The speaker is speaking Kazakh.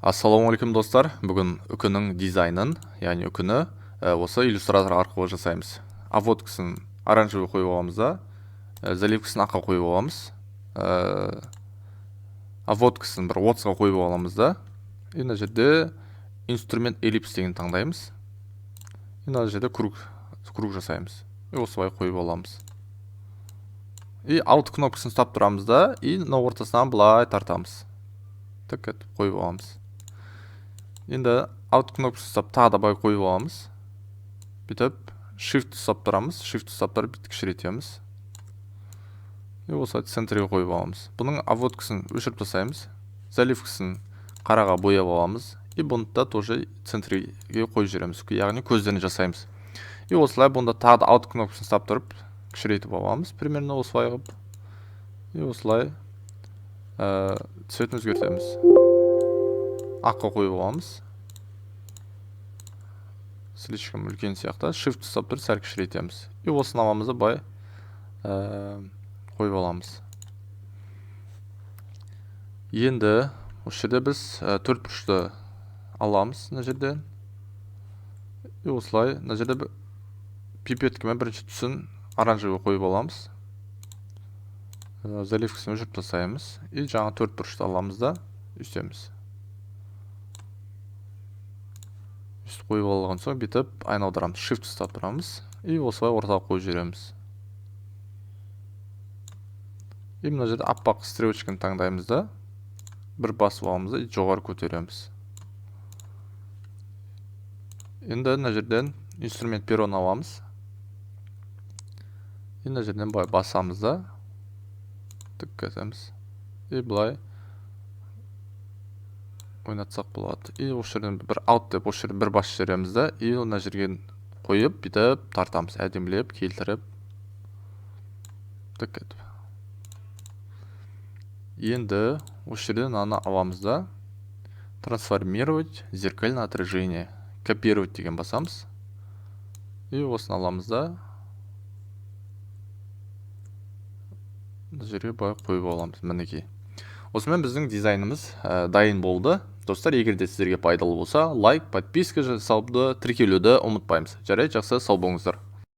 Ассалаумағалейкум достар, бүгін үкінің дизайнын, яғни үкіні осы иллюстратор арқылы жасаймыз. Обводкасын оранжевый қойып аламыз да, заливкасын аққа қойып аламыз. Обводкасын бір 30-ға қойып аламыз да. Мына жерде инструмент эллипс деген таңдаймыз. Мына жерде круг жасаймыз. Осылай қойып аламыз. И Alt кнопкасын ұстап тұрамыз да, и мына ортасынан былай тартамыз. Так етіп қойып аламыз. Енді Alt кнопкасын ұстап тағы да былай қойып аламыз. Бүйтіп Shift ұстап тұрамыз. Shift ұстап тұрып бүйтіп кішірейтеміз. И осылай центрге қойып аламыз. Бұның обводкасын өшіріп тастаймыз. Заливкасын қараға бояп аламыз. И бұны да тоже центрге қойып жібереміз. Яғни көздерін жасаймыз. И осылай бұнда тағы да Alt кнопкасын ұстап тұрып кішірейтіп аламыз. Примерно осылай қылып. И осылай цветін өзгертеміз. Аққа қойып аламыз. Слишком үлкен сияқты. Shift ұстап тұрып сәл кішірейтеміз. И осыны аламызды бай қойып аламыз. Енді осы жерде біз төрт бұрышты аламыз. Мына жерде. И осылай мына жерде пипеткамен бірінші түсін оранжевый қойып аламыз. Заливкасын өшіріп тастаймыз. И жаңа төрт бұрышты аламыз да үстеміз. Үст қойып алған соң бүйтіп айналдырамыз. Shift ұстап тұрамыз. И осылай ортаға қойып жібереміз. И мына жерде аппақ стрелочканы таңдаймыз да, бір басып аламыз да жоғары көтереміз. Енді мына жерден инструмент перон аламыз. И мына жерден былай басамыз да, тік кетеміз. И былай ойнатсақ болады. И осы жерден бір Alt деп осы жерден бір бас жібереміз да, и мына жерге қойып, бүйтіп тартамыз, әдемілеп, келтіріп, тік етіп. Енді осы жерден мынаны аламыз да, трансформировать зеркальное отражение, копировать деген басамыз. И осыны аламыз да, мына жерге былай қойып аламыз, мінекей. Осымен біздің дизайнымыз дайын болды. Достар, егер де сіздерге пайдалы болса, лайк, подписка жасауды, тіркелуді ұмытпаймыз. Жарайды, жақсы, сау болыңыздар.